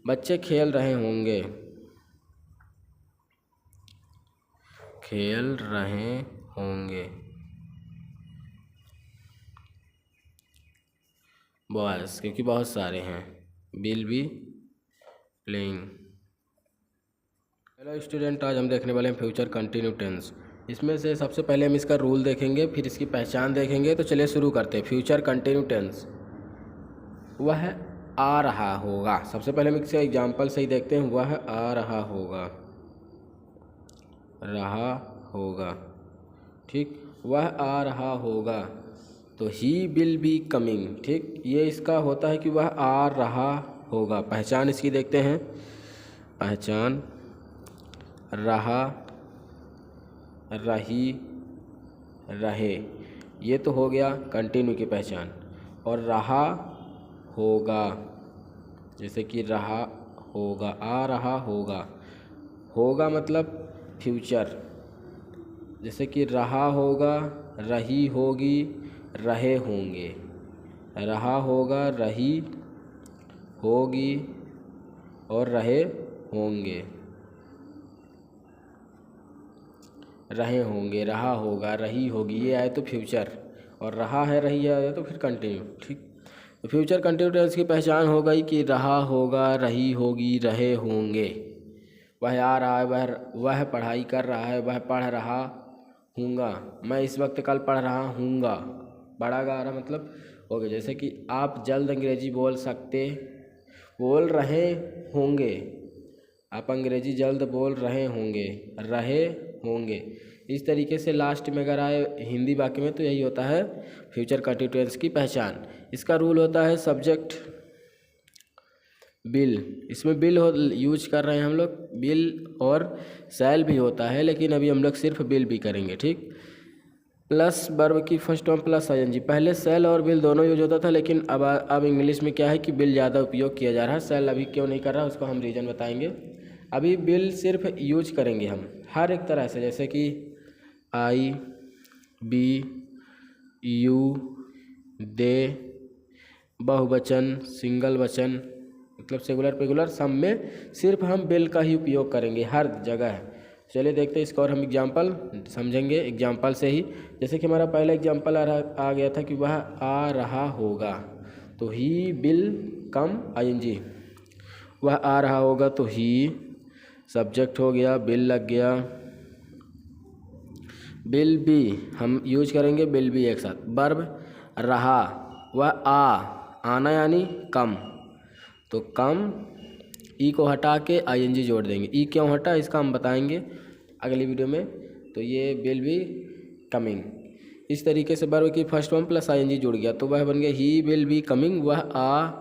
बच्चे खेल रहे होंगे, खेल रहे होंगे। बॉयज़, क्योंकि बहुत सारे हैं, will be playing. Hello student, आज हम देखने वाले हैं फ्यूचर कंटिन्यू टेंस। इसमें से सबसे पहले हम इसका रूल देखेंगे, फिर इसकी पहचान देखेंगे। तो चलिए शुरू करते हैं। फ्यूचर कंटिन्यू टेंस, वह आ रहा होगा। सबसे पहले हम इसका एग्जाम्पल से ही देखते हैं। वह आ रहा होगा, रहा होगा, ठीक। वह आ रहा होगा, तो ही विल बी कमिंग, ठीक। ये इसका होता है कि वह आ रहा होगा। पहचान इसकी देखते हैं। पहचान, रहा, रही, रहे, ये तो हो गया कंटिन्यू की पहचान। और रहा होगा, जैसे कि रहा होगा, आ रहा होगा, होगा मतलब फ्यूचर। जैसे कि रहा होगा, रही होगी, रहे होंगे। रहा होगा, रही होगी और रहे होंगे। रहे होंगे, रहा होगा, रही होगी, ये आए तो फ्यूचर, और रहा है, रही है तो फिर कंटिन्यू, ठीक। तो फ्यूचर कंटिन्यू टेंस की पहचान हो गई कि रहा होगा, रही होगी, रहे होंगे। वह आ रहा है, वह पढ़ाई कर रहा है, वह पढ़ रहा हूँगा। मैं इस वक्त कल पढ़ रहा हूँगा। बड़ा गा रहा मतलब हो गया। जैसे कि आप जल्द अंग्रेजी बोल रहे होंगे। आप अंग्रेजी जल्द बोल रहे होंगे, रहे होंगे। इस तरीके से लास्ट में अगर आए हिंदी वाक्य में तो यही होता है फ्यूचर कंटिन्यू टेंस की पहचान। इसका रूल होता है सब्जेक्ट बिल। इसमें बिल यूज कर रहे हैं हम लोग, बिल और शैल भी होता है, लेकिन अभी हम लोग सिर्फ बिल भी करेंगे, ठीक। प्लस वर्ब की फर्स्ट फॉर्म प्लस आईएनजी। पहले सेल और बिल दोनों यूज होता था, लेकिन अब इंग्लिश में क्या है कि बिल ज़्यादा उपयोग किया जा रहा है। सेल अभी क्यों नहीं कर रहा, उसको हम रीज़न बताएंगे। अभी बिल सिर्फ यूज करेंगे हम हर एक तरह से, जैसे कि आई, बी, यू, दे, बहुवचन, सिंगल वचन, मतलब सिंगुलर पेगुलर, सब में सिर्फ हम बिल का ही उपयोग करेंगे हर जगह। चलिए देखते हैं इसका और हम एग्जाम्पल समझेंगे एग्जाम्पल से ही। जैसे कि हमारा पहला एग्जाम्पल आ गया था कि वह आ रहा होगा, तो ही विल कम आईएनजी। वह आ रहा होगा तो ही सब्जेक्ट हो गया, बिल लग गया। बिल बी हम यूज करेंगे, बिल बी एक साथ। वर्ब रहा, वह आना यानी कम, तो कम ई को हटा के आईएनजी जोड़ देंगे। ई क्यों हटा इसका हम बताएंगे अगली वीडियो में। तो ये विल बी कमिंग। इस तरीके से वर्ब की फर्स्ट फॉर्म प्लस आईएनजी जुड़ गया, तो वह बन गया ही विल बी कमिंग, वह आ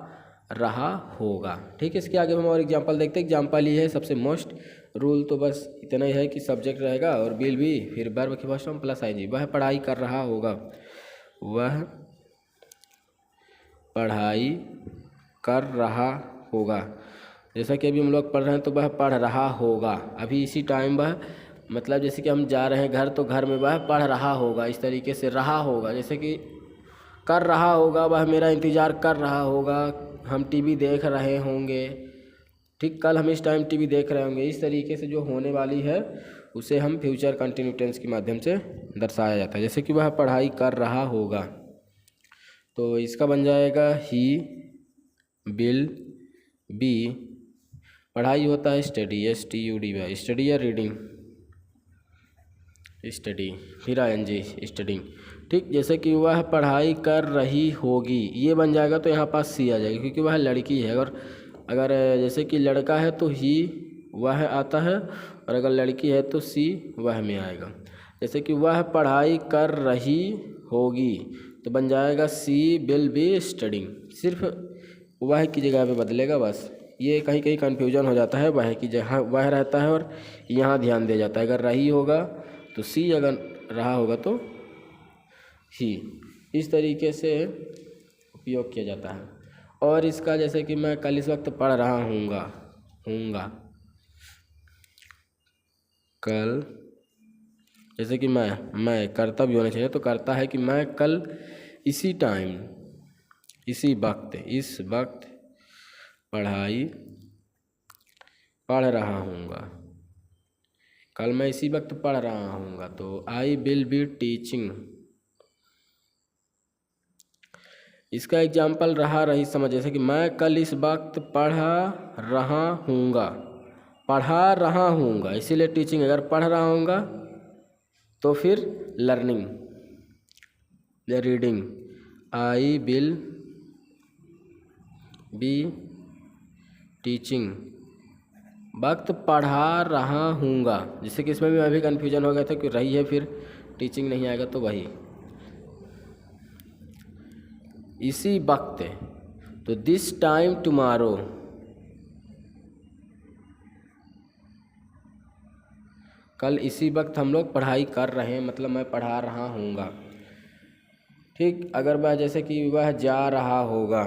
रहा होगा, ठीक है। इसके आगे हम और एग्जांपल देखते हैं। एग्जांपल ये है सबसे मोस्ट। रूल तो बस इतना ही है कि सब्जेक्ट रहेगा और विल बी, फिर वर्ब की फर्स्ट फॉर्म प्लस आईएनजी। वह पढ़ाई कर रहा होगा, वह पढ़ाई कर रहा होगा। जैसा कि अभी हम लोग पढ़ रहे हैं तो वह पढ़ रहा होगा। अभी इसी टाइम वह, मतलब जैसे कि हम जा रहे हैं घर, तो घर में वह पढ़ रहा होगा। इस तरीके से रहा होगा, जैसे कि कर रहा होगा, वह मेरा इंतज़ार कर रहा होगा। हम टीवी देख रहे होंगे, ठीक। कल हम इस टाइम टीवी देख रहे होंगे। इस तरीके से जो होने वाली है उसे हम फ्यूचर कंटिन्यू टेंस के माध्यम से दर्शाया जाता है। जैसे कि वह पढ़ाई कर रहा होगा, तो इसका बन जाएगा ही विल बी। पढ़ाई होता है स्टडी, STUDY, स्टडी या रीडिंग, स्टडी, फिर आईएनजी स्टडिंग, ठीक। जैसे कि वह पढ़ाई कर रही होगी, ये बन जाएगा तो यहाँ पास सी आ जाएगा, क्योंकि वह लड़की है। और अगर जैसे कि लड़का है तो ही वह आता है, और अगर लड़की है तो सी वह में आएगा। जैसे कि वह पढ़ाई कर रही होगी, तो बन जाएगा सी विल बी स्टडिंग। सिर्फ वह की जगह पे बदलेगा बस। ये कहीं कहीं कन्फ्यूजन हो जाता है, वह की जगह वह रहता है और यहाँ ध्यान दिया जाता है। अगर रही होगा तो सी, अगर रहा होगा तो ही। इस तरीके से उपयोग किया जाता है। और इसका जैसे कि मैं कल इस वक्त पढ़ रहा हूँगा, कल, जैसे कि मैं करता भी होना चाहिए, तो करता है कि मैं कल इसी टाइम, इस वक्त पढ़ाई पढ़ रहा हूँगा, कल मैं इसी वक्त पढ़ रहा हूँगा, तो आई विल बी टीचिंग। इसका एग्जाम्पल रहा रही समझ, जैसे कि मैं कल इस वक्त पढ़ा रहा हूँगा, पढ़ा रहा हूँगा इसीलिए टीचिंग। अगर पढ़ रहा हूँगा तो फिर लर्निंग या reading. I will be teaching, वक्त पढ़ा रहा हूँगा, जिससे कि इसमें भी मैं भी कन्फ्यूजन हो गया था कि रही है फिर टीचिंग नहीं आएगा तो वही इसी वक्त। तो दिस टाइम टुमारो, कल इसी वक्त हम लोग पढ़ाई कर रहे हैं, मतलब मैं पढ़ा रहा हूँगा। ठीक, अगर वह जैसे कि वह जा रहा होगा,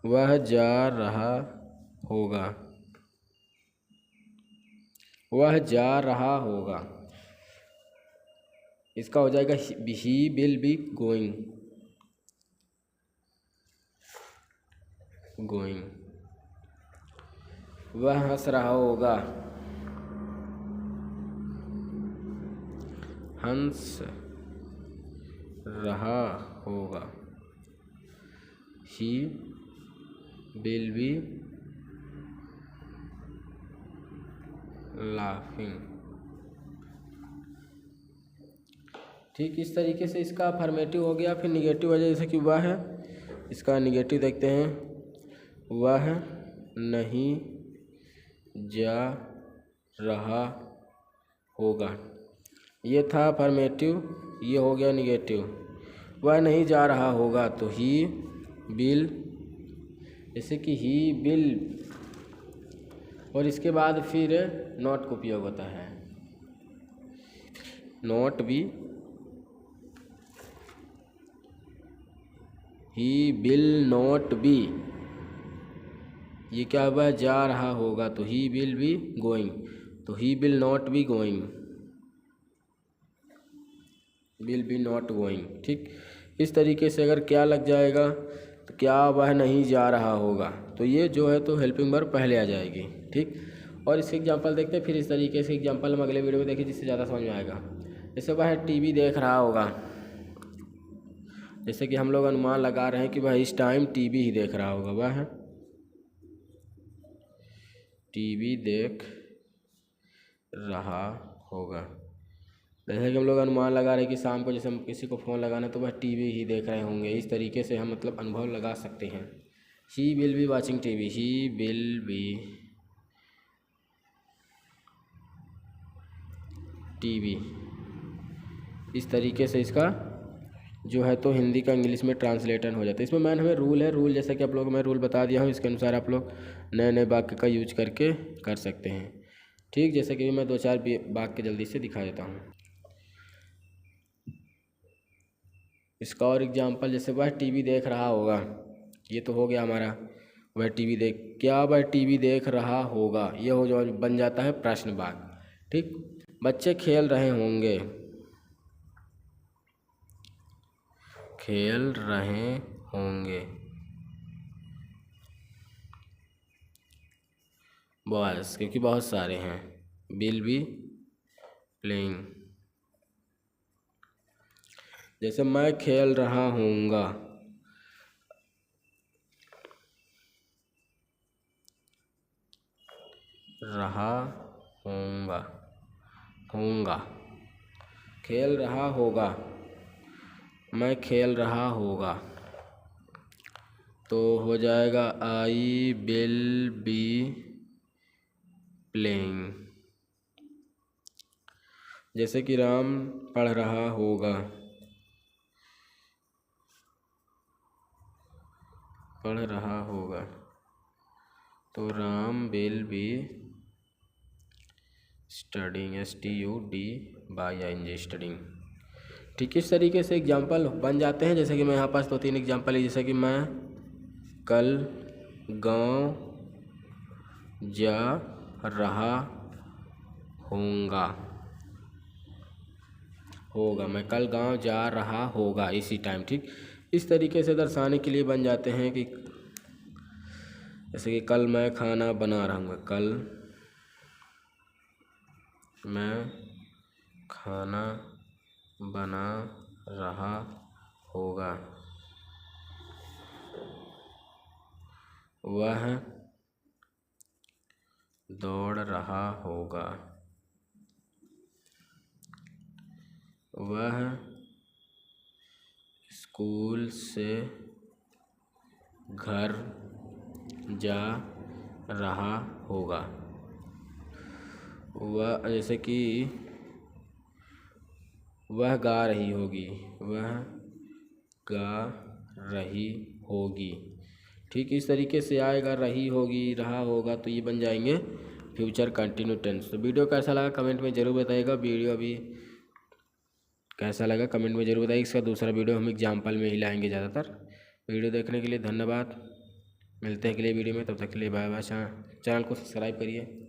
वह जा रहा होगा, वह जा रहा होगा, इसका हो जाएगा he will be going, going. वह हंस रहा होगा, हंस रहा होगा, ही विल बी लाफिंग। ठीक, इस तरीके से इसका अफर्मेटिव हो गया। फिर निगेटिव वजह जैसे कि वह है, इसका निगेटिव देखते हैं, वह नहीं जा रहा होगा, ये था अफर्मेटिव, ये हो गया निगेटिव। वह नहीं जा रहा होगा तो ही विल, जैसे कि ही विल, और इसके बाद फिर नॉट का उपयोग होता है, नॉट भी, ही विल नॉट बी, ये क्या हुआ, जा रहा होगा तो ही विल बी गोइंग, तो he will not be going, will be not going. ठीक, इस तरीके से अगर क्या लग जाएगा तो क्या वह नहीं जा रहा होगा, तो ये जो है तो हेल्पिंग वर्ब पहले आ जाएगी। ठीक, और इसके एग्जांपल देखते हैं। फिर इस तरीके से एग्जांपल हम अगले वीडियो में देखें जिससे ज़्यादा समझ में आएगा। जैसे वह टीवी देख रहा होगा, जैसे कि हम लोग अनुमान लगा रहे हैं कि वह इस टाइम टीवी ही देख रहा होगा, वह टीवी देख रहा होगा। जैसे कि हम लोग अनुमान लगा रहे हैं कि शाम को जैसे हम किसी को फ़ोन लगाना तो वह टीवी ही देख रहे होंगे, इस तरीके से हम मतलब अनुभव लगा सकते हैं। He will be watching TV, he will be TV, इस तरीके से इसका जो है तो हिंदी का इंग्लिश में ट्रांसलेटर हो जाता है। इसमें मैन हमें रूल है, रूल जैसा कि आप लोग मैं रूल बता दिया हूँ, इसके अनुसार आप लोग नए नए वाक्य का यूज करके कर सकते हैं। ठीक, जैसे कि मैं 2-4 वाक्य जल्दी से दिखा देता हूँ। इसका और एग्जाम्पल, जैसे वह टीवी देख रहा होगा, ये तो हो गया हमारा, वह टीवी देख, क्या वह टीवी देख रहा होगा, ये हो जो बन जाता है प्रश्न वाक्य। ठीक, बच्चे खेल रहे होंगे, खेल रहे होंगे, बॉयज क्योंकि बहुत सारे हैं, विल बी प्लेइंग। जैसे मैं खेल रहा हूँगा, रहा होगा, होगा, खेल रहा होगा, मैं खेल रहा होगा, तो हो जाएगा आई विल बी प्लेइंग। जैसे कि राम पढ़ रहा होगा, पढ़ रहा होगा, तो Ram will be studying, STUDYING, studying. ठीक, इस तरीके से एग्जाम्पल बन जाते हैं। जैसे कि मैं यहाँ पास 2-3 एग्जाम्पल है, जैसे कि मैं कल गांव जा रहा होगा, होगा, मैं कल गांव जा रहा होगा इसी टाइम। ठीक, इस तरीके से दर्शाने के लिए बन जाते हैं कि जैसे कि कल मैं खाना बना रहा हूँ, कल मैं खाना बना रहा होगा। वह दौड़ रहा होगा। वह स्कूल से घर जा रहा होगा। वह जैसे कि वह गा रही होगी, वह गा रही होगी। ठीक इस तरीके से आएगा, रही होगी, रहा होगा, तो ये बन जाएंगे फ्यूचर कंटिन्यू टेंस। तो वीडियो कैसा लगा कमेंट में ज़रूर बताइएगा। वीडियो अभी कैसा लगा कमेंट में ज़रूर बताइए। इसका दूसरा वीडियो हम एग्जाम्पल में ही लाएंगे ज़्यादातर। वीडियो देखने के लिए धन्यवाद। मिलते हैं अगले वीडियो में, तब तक के लिए बाय बाय। चैनल को सब्सक्राइब करिए।